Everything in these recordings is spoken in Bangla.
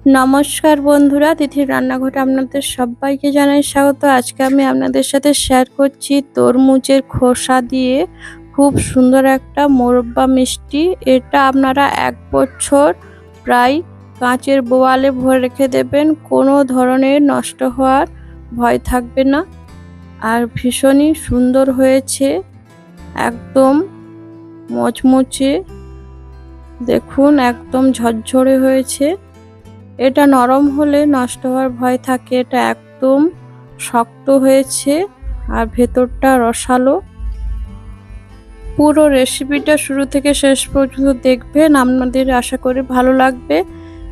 নমস্কার বন্ধুরা, তিথির রান্নাঘরে আপনাদের সবাইকে জানাই স্বাগত। আজকে আমি আপনাদের সাথে শেয়ার করছি তরমুজের খোসা দিয়ে খুব সুন্দর একটা মোরব্বা মিষ্টি। এটা আপনারা 1 বছর প্রায় কাঁচের বোয়ালে ভরে রেখে দেবেন, কোনো ধরনের নষ্ট হওয়ার ভয় থাকবে না। আর ভীষণই সুন্দর হয়েছে, একদম মচমচে, দেখুন একদম ঝরঝরে হয়েছে। এটা নরম হলে নষ্ট হওয়ার ভয় থাকে, এটা একদম শক্ত হয়েছে আর ভেতরটা রসালো। পুরো রেসিপিটা শুরু থেকে শেষ পর্যন্ত দেখবেন, আপনাদের আশা করি ভালো লাগবে।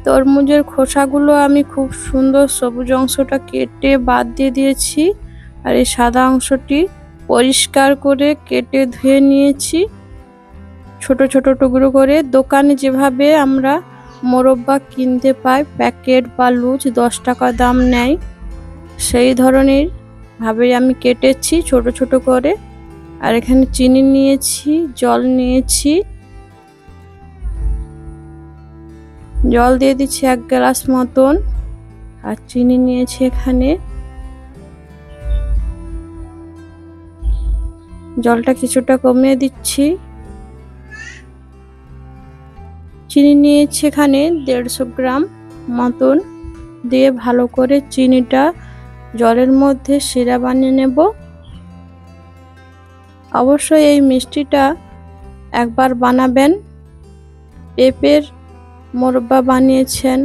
তরমুজের খোসাগুলো আমি খুব সুন্দর সবুজ অংশটা কেটে বাদ দিয়ে দিয়েছি, আর এই সাদা অংশটি পরিষ্কার করে কেটে ধুয়ে নিয়েছি ছোট ছোট টুকরো করে। দোকানে যেভাবে আমরা মোরব্বা কিনতে পাই, প্যাকেট বা লুজ 10 টাকা দাম নেয়, সেই ধরনের ভাবেই আমি কেটেছি ছোট ছোট করে। আর এখানে চিনি নিয়েছি, জল নিয়েছি, জল দিয়ে দিচ্ছি 1 গ্লাস মতন, আর চিনি নিয়েছি এখানে। জলটা কিছুটা কমিয়ে দিচ্ছি। চিনি নিয়েছি এখানে 150 গ্রাম মতন, দিয়ে ভালো করে চিনিটা জলের মধ্যে শিরা বানিয়ে নেব। অবশ্যই এই মিষ্টিটা একবার বানাবেন। পেঁপের মোরব্বা বানিয়েছেন,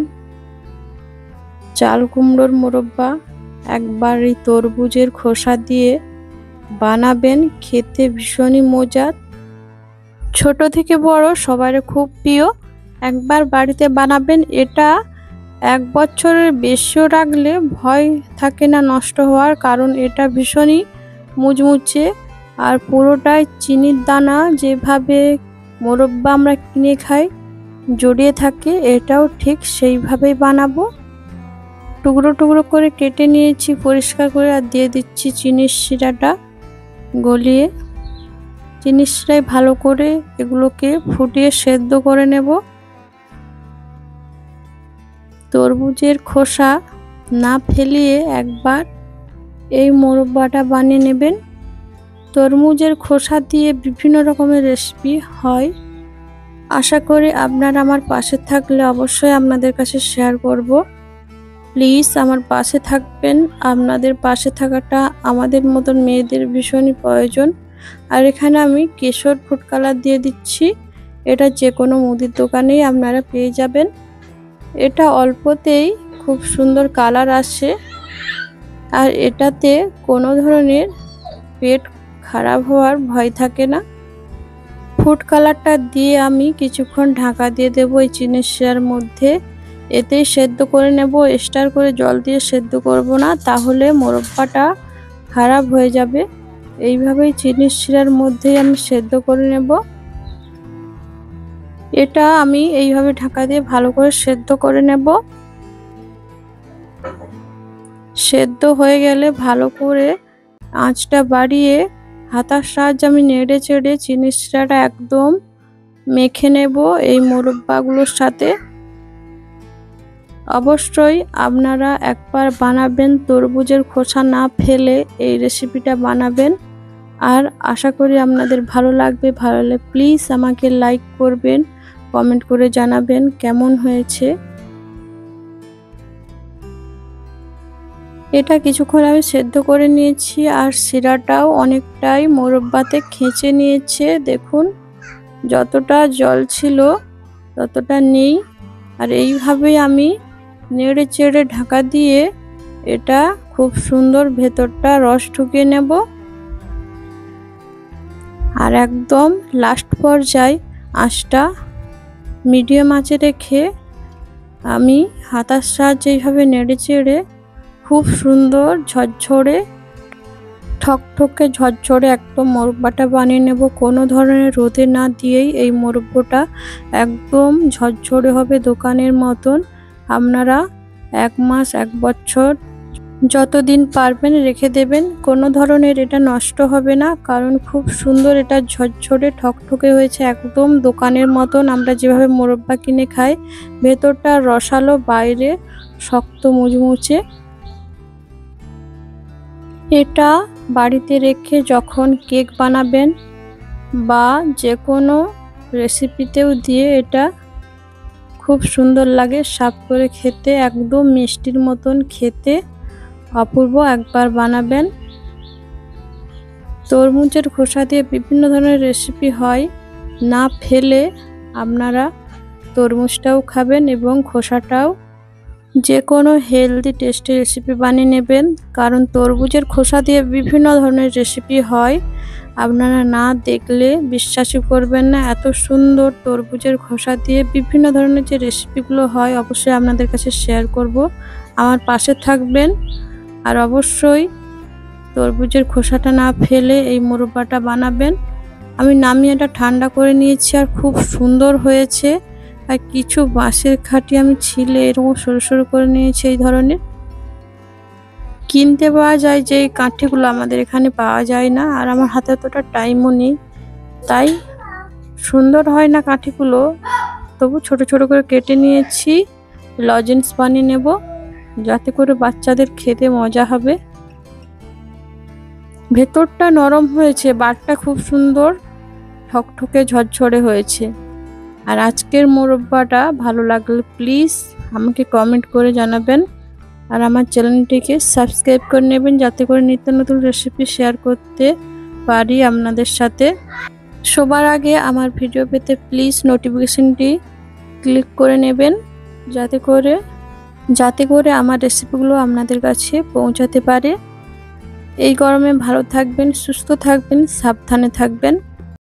চাল কুমড়োর মোরব্বা, একবার এই তরমুজের খোসা দিয়ে বানাবেন, খেতে ভীষণই মজার। ছোট থেকে বড় সবার খুব প্রিয়, একবার বাড়িতে বানাবেন। এটা 1 বছরের বেশিও রাখলে ভয় থাকে না নষ্ট হওয়ার, কারণ এটা ভীষণই মুচমুচে আর পুরোটাই চিনির দানা। যেভাবে মোরব্বা আমরা কিনে খাই জড়িয়ে থাকে, এটাও ঠিক সেইভাবেই বানাবো। টুকরো টুকরো করে কেটে নিয়েছি পরিষ্কার করে, আর দিয়ে দিচ্ছি চিনির শিরাটা গলিয়ে। চিনির শিরায় ভালো করে এগুলোকে ফুটিয়ে সেদ্ধ করে নেব। তরমুজের খোসা না ফেলিয়ে একবার এই মোরব্বাটা বানিয়ে নেবেন। তরমুজের খোসা দিয়ে বিভিন্ন রকমের রেসিপি হয়, আশা করি আপনারা আমার পাশে থাকলে অবশ্যই আপনাদের কাছে শেয়ার করব। প্লিজ আমার পাশে থাকবেন, আপনাদের পাশে থাকাটা আমাদের মতন মেয়েদের ভীষণই প্রয়োজন। আর এখানে আমি কেশর ফুড কালার দিয়ে দিচ্ছি, এটা যে কোনো মুদির দোকানেই আপনারা পেয়ে যাবেন। এটা অল্পতেই খুব সুন্দর কালার আসে, আর এটাতে কোনো ধরনের পেট খারাপ হওয়ার ভয় থাকে না। ফুড কালারটা দিয়ে আমি কিছুক্ষণ ঢাকা দিয়ে দেবো এই চিনির শিরার মধ্যে, এতেই সেদ্ধ করে নেব। এক্সট্রা করে জল দিয়ে সেদ্ধ করব না, তাহলে মোরব্বাটা খারাপ হয়ে যাবে। এইভাবেই চিনির শিরার মধ্যেই আমি সেদ্ধ করে নেব। এটা আমি এইভাবে ঢাকা দিয়ে ভালো করে সেদ্ধ করে নেব। সেদ্ধ হয়ে গেলে ভালো করে আঁচটা বাড়িয়ে হাতার সাহায্যে আমি নেড়ে চেড়ে চিনির শিরাটা একদম মেখে নেব এই মোরব্বাগুলোর সাথে। অবশ্যই আপনারা একবার বানাবেন, তরমুজের খোসা না ফেলে এই রেসিপিটা বানাবেন। আর আশা করি আপনাদের ভালো লাগবে। ভালো লাগলে প্লিজ আমাকে লাইক করবেন, কমেন্ট করে জানাবেন কেমন হয়েছে। এটা কিছুক্ষণ আমি সেদ্ধ করে নিয়েছি, আর শিরাটাও অনেকটাই মোরব্বাতে খেঁচে নিয়েছে। দেখুন যতটা জল ছিল ততটা নেই। আর এইভাবেই আমি নেড়ে চেড়ে ঢাকা দিয়ে এটা খুব সুন্দর ভেতরটা রস ঢুকিয়ে নেব। আর একদম লাস্ট পর্যায়ে আঁচটা মিডিয়াম আঁচে রেখে আমি হাতার সাহায্যে এইভাবে নেড়ে চেড়ে খুব সুন্দর ঝরঝরে ঠকঠকে ঝরঝরে একদম মোরব্বাটা বানিয়ে নেব। কোনো ধরনের রোদে না দিয়েই এই মোরব্বাটা একদম ঝরঝরে হবে দোকানের মতন। আপনারা 1 মাস 1 বছর যতদিন পারবেন রেখে দেবেন, কোনো ধরনের এটা নষ্ট হবে না, কারণ খুব সুন্দর এটা ঝরঝরে ঠকঠকে হয়েছে, একদম দোকানের মতন আমরা যেভাবে মোরব্বা কিনে খাই। ভেতরটা রসালো, বাইরে শক্ত মুচমুচে। এটা বাড়িতে রেখে যখন কেক বানাবেন বা যে কোনো রেসিপিতেও দিয়ে এটা খুব সুন্দর লাগে, সার্ভ করে খেতে একদম মিষ্টির মতন খেতে, অপূর্ব। একবার বানাবেন। তরমুজের খোসা দিয়ে বিভিন্ন ধরনের রেসিপি হয়, না ফেলে আপনারা তরমুজটাও খাবেন এবং খোসাটাও। যে কোনো হেলদি টেস্টি রেসিপি বানিয়ে নেবেন, কারণ তরমুজের খোসা দিয়ে বিভিন্ন ধরনের রেসিপি হয়, আপনারা না দেখলে বিশ্বাসই করবেন না। এত সুন্দর তরমুজের খোসা দিয়ে বিভিন্ন ধরনের যে রেসিপিগুলো হয় অবশ্যই আপনাদের কাছে শেয়ার করব। আমার পাশে থাকবেন, আর অবশ্যই তরমুজের খোসাটা না ফেলে এই মোরব্বাটা বানাবেন। আমি নামিয়ে এটা ঠান্ডা করে নিয়েছি, আর খুব সুন্দর হয়েছে। আর কিছু বাঁশের খাঁটি আমি ছিলে এরকম সরু সরু করে নিয়েছি। এই ধরনের কিনতে পাওয়া যায় যে কাঠিগুলো, আমাদের এখানে পাওয়া যায় না, আর আমার হাতে অতটা টাইমও নেই, তাই সুন্দর হয় না কাঠিগুলো। তবু ছোট ছোট করে কেটে নিয়েছি, লজেন্স বানিয়ে নেব যাতে করে বাচ্চাদের খেতে মজা হবে। ভেতরটা নরম হয়েছে, বারটা খুব সুন্দর ঠকঠকে ঝরঝরে হয়েছে। আর আজকের মোরব্বাটা ভালো লাগলে প্লিজ আমাকে কমেন্ট করে জানাবেন, আর আমার চ্যানেলটিকে সাবস্ক্রাইব করে নেবেন যাতে করে নিত্য নতুন রেসিপি শেয়ার করতে পারি আপনাদের সাথে। সবার আগে আমার ভিডিও পেতে প্লিজ নোটিফিকেশনটি ক্লিক করে নেবেন, যাতে করে আমার রেসিপিগুলো আপনাদের কাছে পৌঁছাতে পারে। এই গরমে ভালো থাকবেন, সুস্থ থাকবেন, সাবধানে থাকবেন।